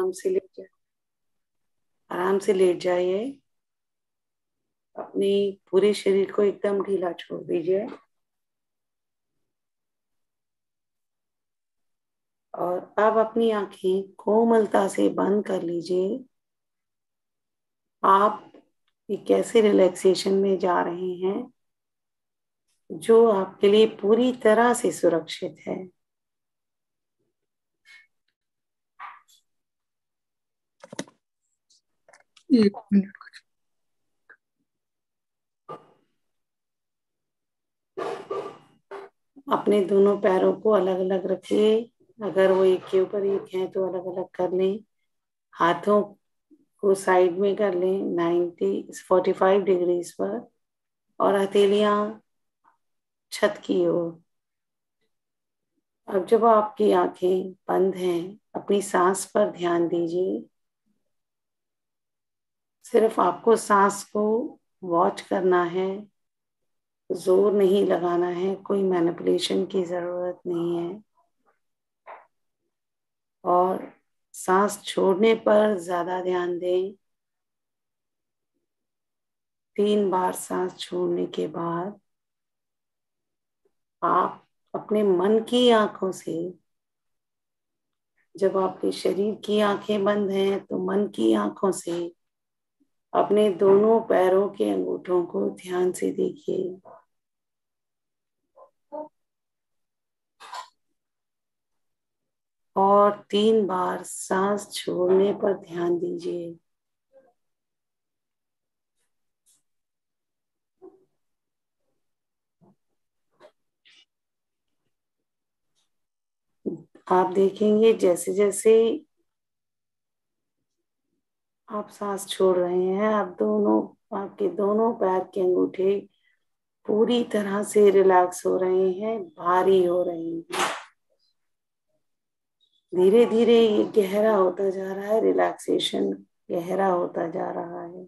आराम से लेट जाइए। आराम से लेट जाइए। अपने पूरे शरीर को एकदम ढीला छोड़ दीजिए और अब अपनी आंखें कोमलता से बंद कर लीजिए। आप एक ऐसे रिलैक्सेशन में जा रहे हैं जो आपके लिए पूरी तरह से सुरक्षित है। एक मिनट। अपने दोनों पैरों को अलग अलग रखिए। अगर वो एक के ऊपर एक है तो अलग अलग कर लें। हाथों को साइड में कर लें 45 डिग्रीज पर और हथेलियां छत की ओर। अब जब आपकी आंखें बंद हैं, अपनी सांस पर ध्यान दीजिए। सिर्फ आपको सांस को वॉच करना है, जोर नहीं लगाना है, कोई मैनिपुलेशन की जरूरत नहीं है। और सांस छोड़ने पर ज्यादा ध्यान दें। 3 बार सांस छोड़ने के बाद आप अपने मन की आंखों से, जब आपके शरीर की आंखें बंद हैं तो मन की आंखों से अपने दोनों पैरों के अंगूठों को ध्यान से देखिए। और 3 बार सांस छोड़ने पर ध्यान दीजिए। आप देखेंगे जैसे जैसे आप सांस छोड़ रहे हैं, आपके दोनों पैर के अंगूठे पूरी तरह से रिलैक्स हो रहे हैं, भारी हो रहे हैं। धीरे धीरे ये गहरा होता जा रहा है, रिलैक्सेशन गहरा होता जा रहा है।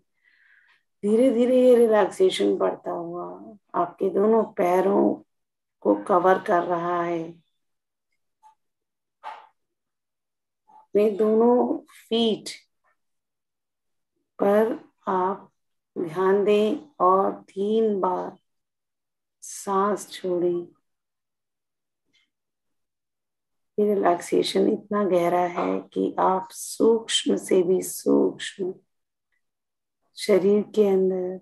धीरे धीरे ये रिलैक्सेशन बढ़ता हुआ आपके दोनों पैरों को कवर कर रहा है। अपने दोनों फीट पर आप ध्यान दें और 3 बार सांस छोड़ें। ये रिलैक्सेशन इतना गहरा है कि आप सूक्ष्म से भी सूक्ष्म शरीर के अंदर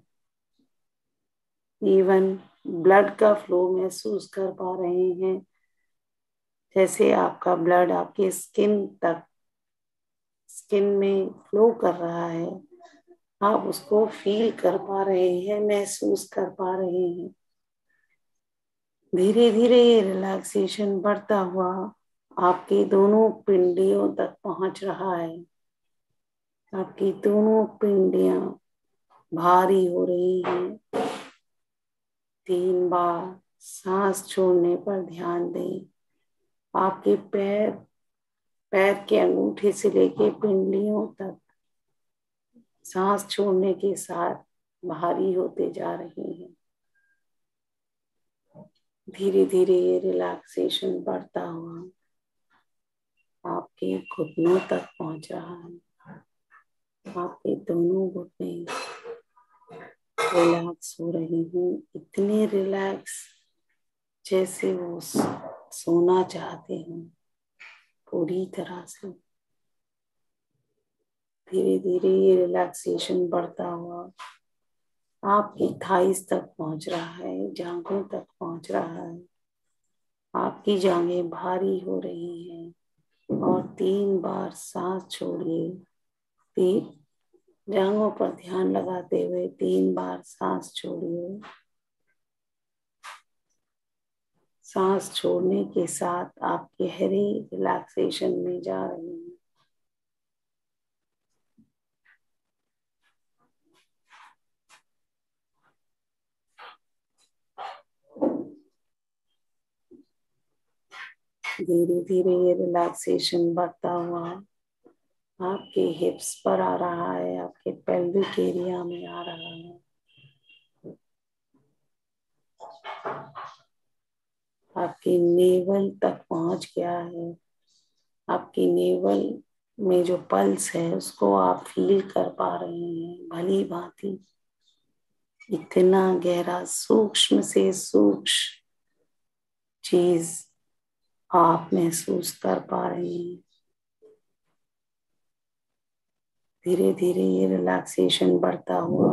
इवन ब्लड का फ्लो महसूस कर पा रहे हैं। जैसे आपका ब्लड आपके स्किन में फ्लो कर रहा है, आप उसको फील कर पा रहे हैं, महसूस कर पा रहे हैं। धीरे धीरे ये रिलैक्सेशन बढ़ता हुआ आपके दोनों पिंडियों तक पहुंच रहा है। आपकी दोनों पिंडियां भारी हो रही हैं। 3 बार सांस छोड़ने पर ध्यान दें। आपके पैर के अंगूठे से लेके पिंडियों तक सांस छोड़ने के साथ भारी होते जा रहे हैं। धीरे धीरे ये रिलैक्सेशन बढ़ता हुआ आपके घुटनों तक पहुंच रहा है। आपके दोनों घुटने रिलैक्स हो रहे हैं, इतने रिलैक्स जैसे वो सोना चाहते हैं पूरी तरह से। धीरे धीरे ये रिलैक्सेशन बढ़ता हुआ आपकी थाइस तक पहुंच रहा है, जांघों तक पहुंच रहा है। आपकी जांघें भारी हो रही हैं और 3 बार सांस छोड़िए। तीन जांघों पर ध्यान लगाते हुए 3 बार सांस छोड़िए। सांस छोड़ने के साथ आप गहरे रिलैक्सेशन में जा रहे हैं। धीरे धीरे ये रिलैक्सेशन बढ़ता हुआ आपके हिप्स पर आ रहा है, आपके पेल्विक एरिया में आ रहा है। आपकी नेवल तक पहुंच गया है। आपकी नेवल में जो पल्स है उसको आप फील कर पा रहे हैं भली भांति। इतना गहरा सूक्ष्म से सूक्ष्म चीज आप महसूस कर पा रहे हैं। धीरे धीरे ये रिलैक्सेशन बढ़ता हुआ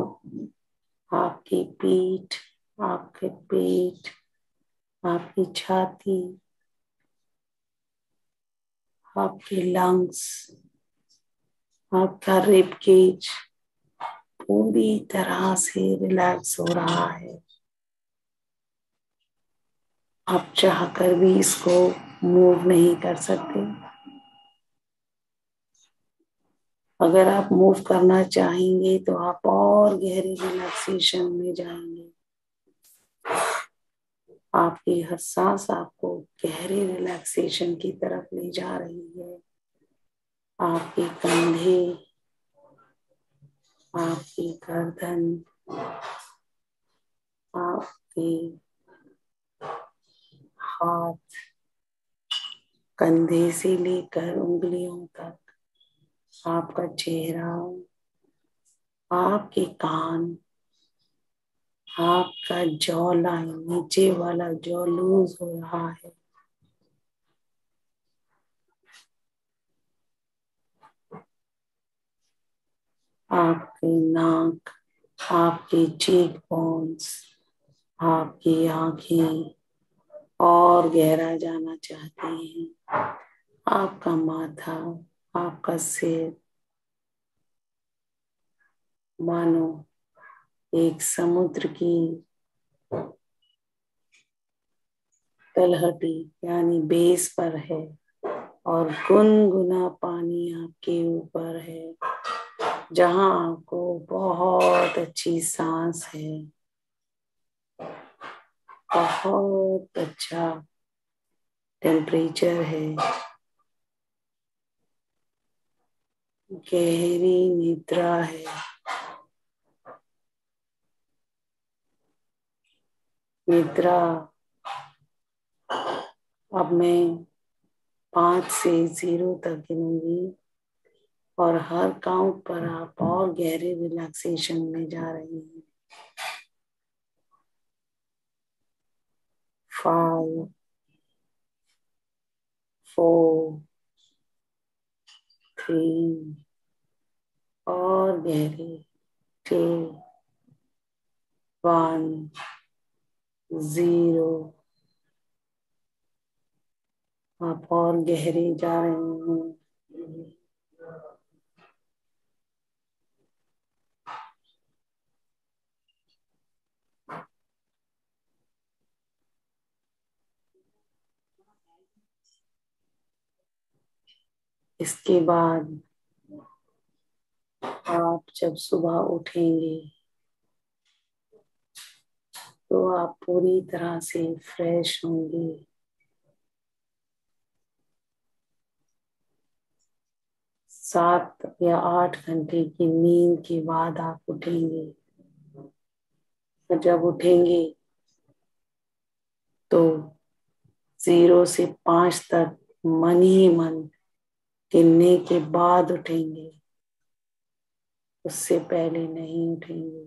आपकी पीठ, आपके पेट, आपकी छाती, आपके लंग्स, आपका रिब केज पूरी तरह से रिलैक्स हो रहा है। आप चाहकर भी इसको मूव नहीं कर सकते। अगर आप मूव करना चाहेंगे तो आप और गहरे रिलैक्सेशन में जाएंगे। आपकी हर सांस आपको गहरे रिलैक्सेशन की तरफ ले जा रही है। आपके कंधे, आपकी गर्दन, आपके हाथ, कंधे से लेकर उंगलियों तक, आपका चेहरा, आपके कान, आपका जॉ लाइन, नीचे वाला जॉ लूज हो रहा है। आपकी नाक, आपकी चीक बोन्स, आपकी आंखें और गहरा जाना चाहती हैं। आपका माथा, आपका सिर मानो एक समुद्र की तलहटी यानी बेस पर है और गुनगुना पानी आपके ऊपर है, जहां आपको बहुत अच्छी सांस है, बहुत अच्छा टेम्परेचर है। गहरी निद्रा है। निद्रा, अब मैं 5 से 0 तक गिनूंगी और हर काउंट पर आप और गहरे रिलैक्सेशन में जा रही हैं। 5, 4, 3 और गहरे 2, 1, 0। आप और गहरे जा रहे हैं। इसके बाद आप जब सुबह उठेंगे तो आप पूरी तरह से फ्रेश होंगे। 7 या 8 घंटे की नींद के बाद आप उठेंगे। और जब उठेंगे तो 0 से 5 तक मन ही मन गिनने के बाद उठेंगे, उससे पहले नहीं उठेंगे।